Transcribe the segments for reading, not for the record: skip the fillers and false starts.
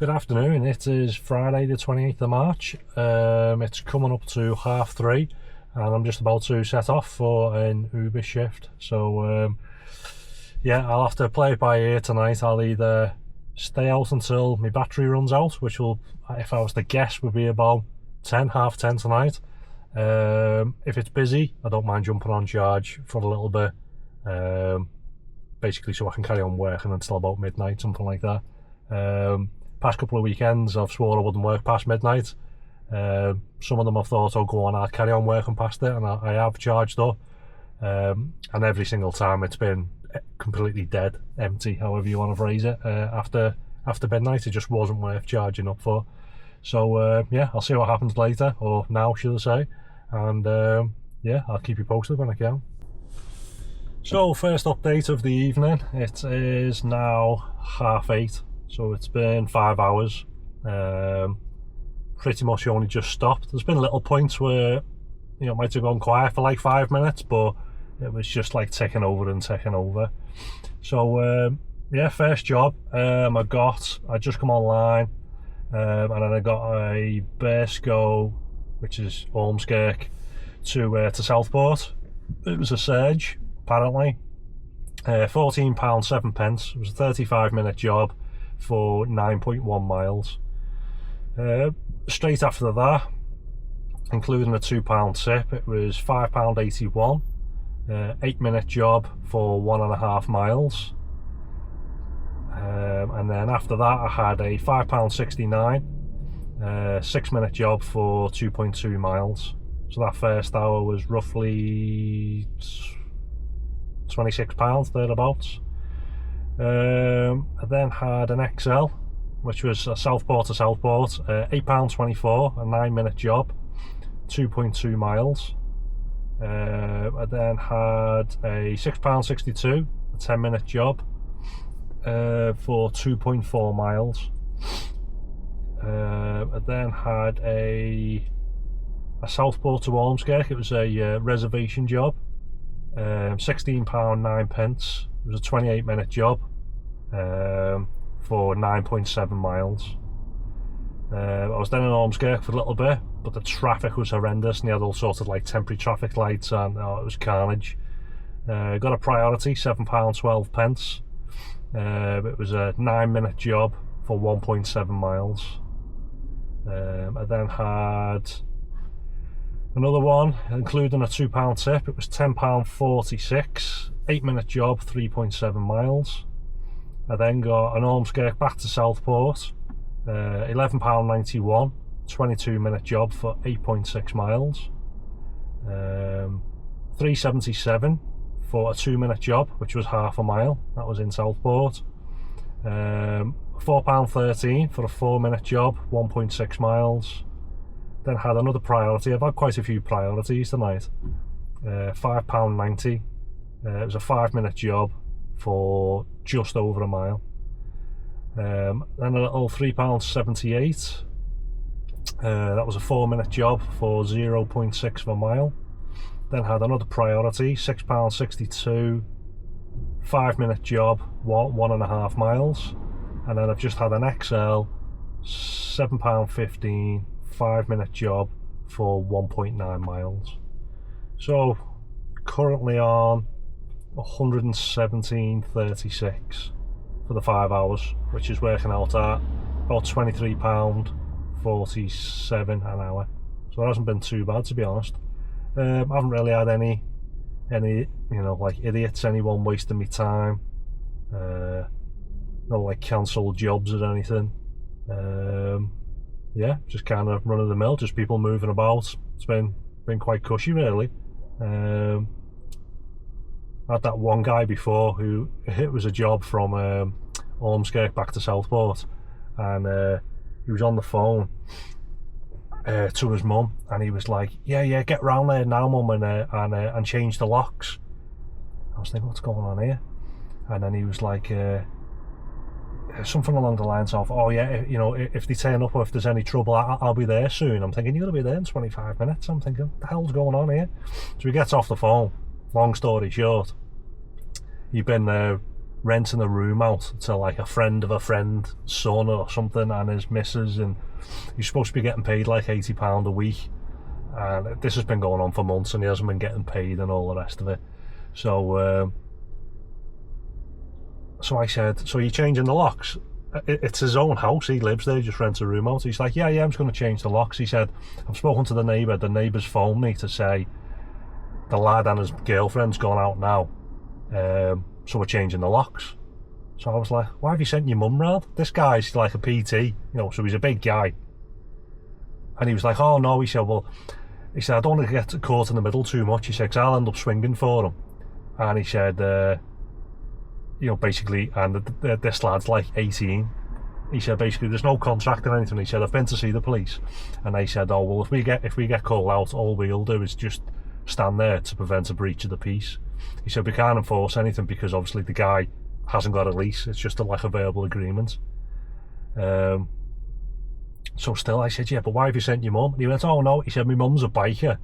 Good afternoon, it is Friday the 28th of March. It's coming up to 3:30 and I'm just about to set off for an Uber shift. So yeah, I'll have to play it by ear tonight. I'll either stay out until my battery runs out, which will, if I was to guess, would be about 10:30 tonight. If it's busy, I don't mind jumping on charge for a little bit, basically so I can carry on working until about midnight, something like that. Past couple of weekends I've swore I wouldn't work past midnight. Some of them I've thought, oh go on, I'll carry on working past it, and I have charged up, and every single time it's been completely dead, empty, however you want to phrase it. After midnight it just wasn't worth charging up for. So yeah, I'll see what happens later, or now should I say, and yeah, I'll keep you posted when I can. So first update of the evening, it is now 8:30. So it's been 5 hours. Pretty much only just stopped. There's been little points where, you know, it might have gone quiet for like 5 minutes, but it was just like ticking over and ticking over. So yeah, first job I just come online, and then I got a Bursco, which is Ormskirk, to Southport. It was a surge, apparently. £14.07. It was a 35-minute job for 9.1 miles. Straight after that, including a £2 tip, it was £5.81. 8-minute job for 1.5 miles. And then after that I had a £5.69 6-minute job for 2.2 miles. So that first hour was roughly £26 thereabouts. I then had an XL, which was a Southport to Southport, £8.24, a 9-minute job, 2.2 miles. I then had a £6.62, a 10-minute job, for 2.4 miles. I then had a Southport to Ormskirk. It was a reservation job, £16.09. It was a 28-minute job, for 9.7 miles. I was then in Ormskirk for a little bit, but the traffic was horrendous, and they had all sorts of like temporary traffic lights, and it was carnage. Got a priority, £7.12. It was a 9-minute job for 1.7 miles. I then had another one, including a £2 tip. It was £10.46, 8-minute job, 3.7 miles. I then got an Ormskirk back to Southport, £11.91, 22-minute job for 8.6 miles. £3.77 for a 2-minute job, which was half a mile. That was in Southport. £4.13 for a 4-minute job, 1.6 miles. Then had another priority. I've had quite a few priorities tonight. £5.90. It was a 5-minute job for just over a mile. Then a little £3.78. That was a 4-minute job for 0.6 of a mile. Then had another priority, £6.62, 5-minute job, 1.5 miles. And then I've just had an XL, £7.15, 5-minute job for 1.9 miles. So currently on 117.36 for the 5 hours, which is working out at about £23.47 an hour. So it hasn't been too bad, to be honest. I haven't really had any you know, like idiots, anyone wasting me time, no like cancelled jobs or anything. Yeah, just kind of run of the mill, just people moving about. It's been quite cushy, really. I had that one guy before who, it was a job from Ormskirk back to Southport, and he was on the phone to his mum, and he was like, yeah, get round there now, mum, and change the locks. I was thinking, what's going on here? And then he was like, something along the lines of, oh yeah, you know, if they turn up or if there's any trouble, I'll be there soon. I'm thinking, you're going to be there in 25 minutes. I'm thinking, what the hell's going on here? So he gets off the phone. Long story short, he'd been there renting a room out to like a friend of a friend's son or something, and his missus, and he's supposed to be getting paid like £80 a week, and this has been going on for months and he hasn't been getting paid and all the rest of it. So so I said, so you're changing the locks? It's his own house, he lives there, he just rents a room out. He's like, yeah, I'm just going to change the locks. He said, I've spoken to the neighbour's phoned me to say the lad and his girlfriend's gone out now, so we're changing the locks. So I was like, why have you sent your mum round? This guy's like a PT, you know, so he's a big guy. And he was like, oh no, he said, I don't want to get caught in the middle too much. He said, 'cause I'll end up swinging for him. And he said, you know, basically, and this lad's like 18. He said, basically, there's no contract or anything. He said, I've been to see the police, and they said, oh well, if we get called out, all we'll do is just stand there to prevent a breach of the peace. He said, we can't enforce anything because obviously the guy hasn't got a lease. It's just like a verbal agreement. So still, I said, yeah, but why have you sent your mum? And he went, oh no. He said, my mum's a biker,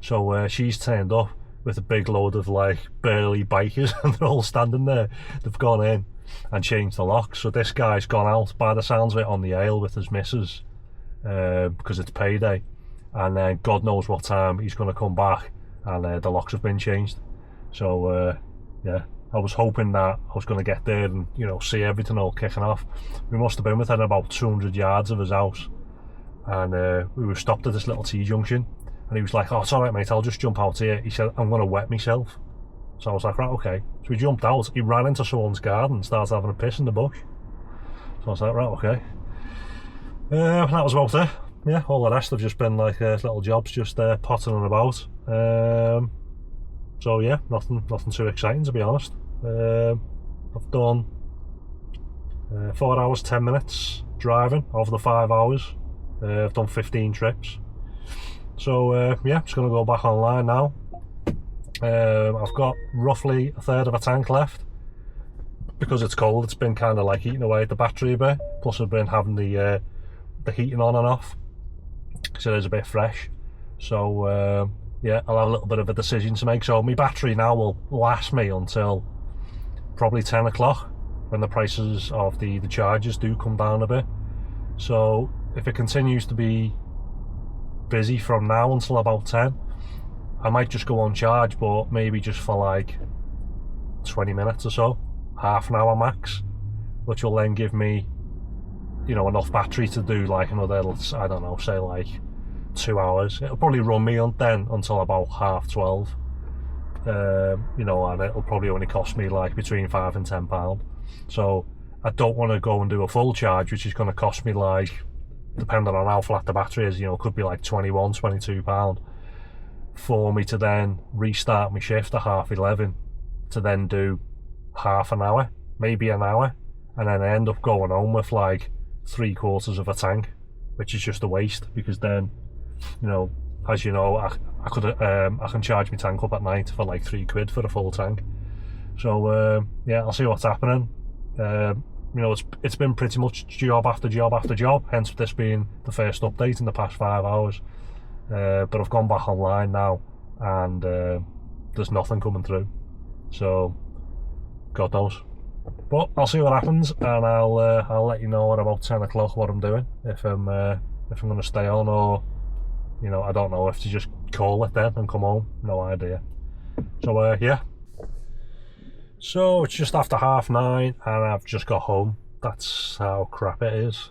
so she's turned up with a big load of like burly bikers, and they're all standing there. They've gone in and changed the locks. So this guy's gone out, by the sounds of it, on the ale with his missus, because it's payday, and then God knows what time he's going to come back, and the locks have been changed. So yeah, I was hoping that I was going to get there and, you know, see everything all kicking off. We must have been within about 200 yards of his house, and we were stopped at this little T-junction. And he was like, oh, it's alright mate, I'll just jump out here. He said, I'm going to wet myself. So I was like, right, okay. So we jumped out, he ran into someone's garden and started having a piss in the bush. So I was like, right, okay. That was about it. Yeah, all the rest have just been like little jobs, just pottering about. So yeah, nothing too exciting, to be honest. I've done 4 hours 10 minutes driving over the 5 hours. I've done 15 trips. So yeah, just going to go back online now. I've got roughly a third of a tank left. Because it's cold, it's been kind of like eating away at the battery a bit. Plus I've been having the heating on and off, so it is a bit fresh. So yeah, I'll have a little bit of a decision to make. So my battery now will last me until probably 10 o'clock, when the prices of the chargers do come down a bit. So if it continues to be busy from now until about 10, I might just go on charge, but maybe just for like 20 minutes or so, half an hour max, which will then give me, you know, enough battery to do like another, I don't know, say like 2 hours. It'll probably run me then until about 12:30, you know, and it'll probably only cost me like between £5 and £10. So I don't want to go and do a full charge, which is going to cost me like, depending on how flat the battery is, you know, it could be like £21, £22 for me to then restart my shift at 11:30 to then do half an hour, maybe an hour, and then I end up going home with like 3/4 of a tank, which is just a waste, because then, you know, as you know, I can charge my tank up at night for like £3 for a full tank. So yeah, I'll see what's happening. You know, it's been pretty much job after job after job, hence this being the first update in the past 5 hours. But I've gone back online now, and there's nothing coming through, so God knows. But I'll see what happens, and I'll let you know at about 10 o'clock what I'm doing, if I'm going to stay on, or, you know, I don't know if to just call it then and come home. No idea. So yeah. So it's just after 9:30 and I've just got home. That's how crap it is.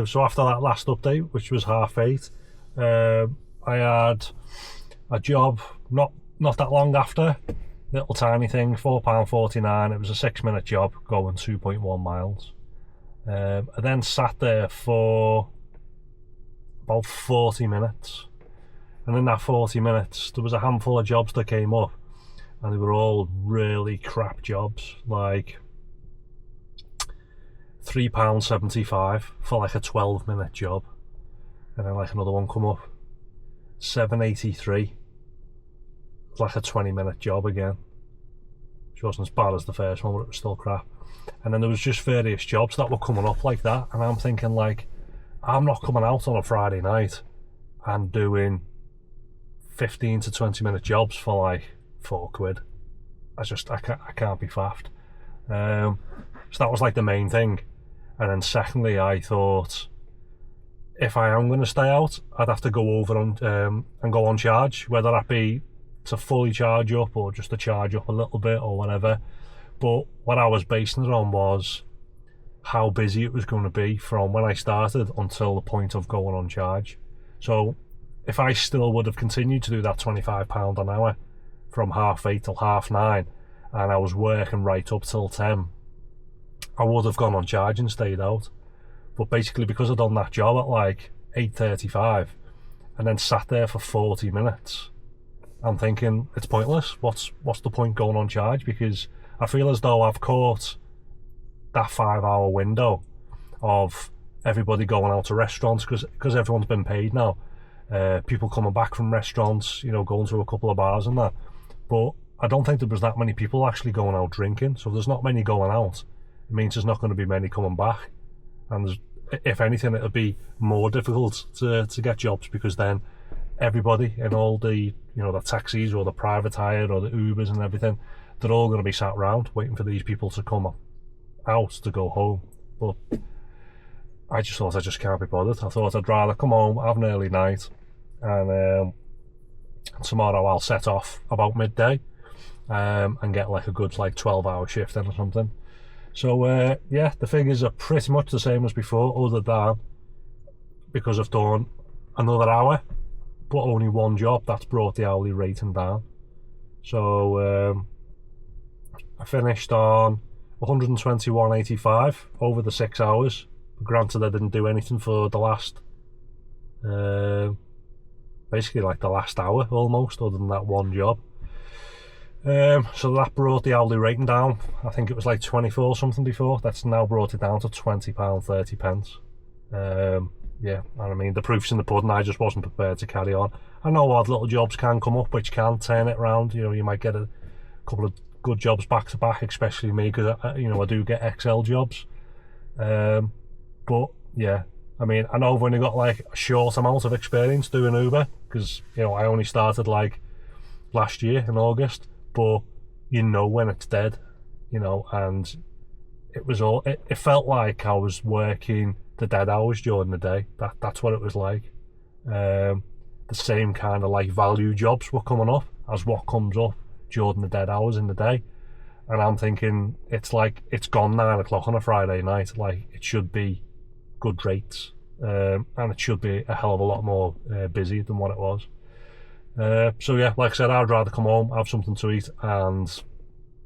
So after that last update, which was 8:30, I had a job not that long after, little tiny thing, £4.49. It was a 6-minute job going 2.1 miles. I then sat there for about 40 minutes, and in that 40 minutes there was a handful of jobs that came up, and they were all really crap jobs, like £3.75 for like a 12-minute job, and then like another one come up, £7.83, like a 20-minute job again, which wasn't as bad as the first one, but it was still crap. And then there was just various jobs that were coming up like that, and I'm thinking, like, I'm not coming out on a Friday night and doing 15 to 20 minute jobs for like £4. I can't be faffed. So that was like the main thing. And then secondly, I thought, if I am going to stay out, I'd have to go over and go on charge, whether that be to fully charge up or just to charge up a little bit or whatever. But what I was basing it on was how busy it was going to be from when I started until the point of going on charge. So if I still would have continued to do that £25 an hour from 8:30 till 9:30, and I was working right up till 10, I would have gone on charge and stayed out. But basically, because I'd done that job at like 8:35 and then sat there for 40 minutes, I'm thinking it's pointless. What's the point going on charge? Because I feel as though I've caught that 5-hour window of everybody going out to restaurants, because everyone's been paid now. People coming back from restaurants, going to a couple of bars and that. But I don't think there was that many people actually going out drinking. So if there's not many going out, it means there's not going to be many coming back. And if anything, it'll be more difficult to get jobs, because then everybody in all the the taxis or the private hire or the Ubers and everything, they're all going to be sat around waiting for these people to come out to go home. But I just thought I just can't be bothered. I thought I'd rather come home, have an early night, and tomorrow I'll set off about midday and get like a good 12-hour shift in or something. So yeah, the figures are pretty much the same as before, other than because I've done another hour but only one job, that's brought the hourly rating down. So I finished on 121.85 over the 6 hours. Granted, I didn't do anything for the last basically like the last hour almost, other than that one job. So that brought the hourly rating down. I think it was like 24 something before. That's now brought it down to £20.30. Yeah, and I mean, the proof's in the pudding. I just wasn't prepared to carry on. I know odd little jobs can come up which can turn it around. You might get a couple of good jobs back to back, especially me, because I do get XL jobs. But yeah, I mean, I know I've only got like a short amount of experience doing Uber, because I only started like last year in August. But when it's dead, and it was all. It felt like I was working the dead hours during the day. That's what it was like. The same kind of like value jobs were coming up as what comes up during the dead hours in the day, and I'm thinking it's like it's gone 9 o'clock on a Friday night. Like, it should be good rates, and it should be a hell of a lot more busy than what it was. So yeah, like I said, I'd rather come home, have something to eat and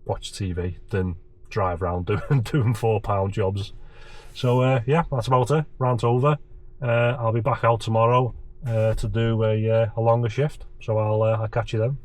watch TV than drive around doing £4 jobs. So yeah, that's about it. Rant over. I'll be back out tomorrow to do a longer shift, so I'll catch you then.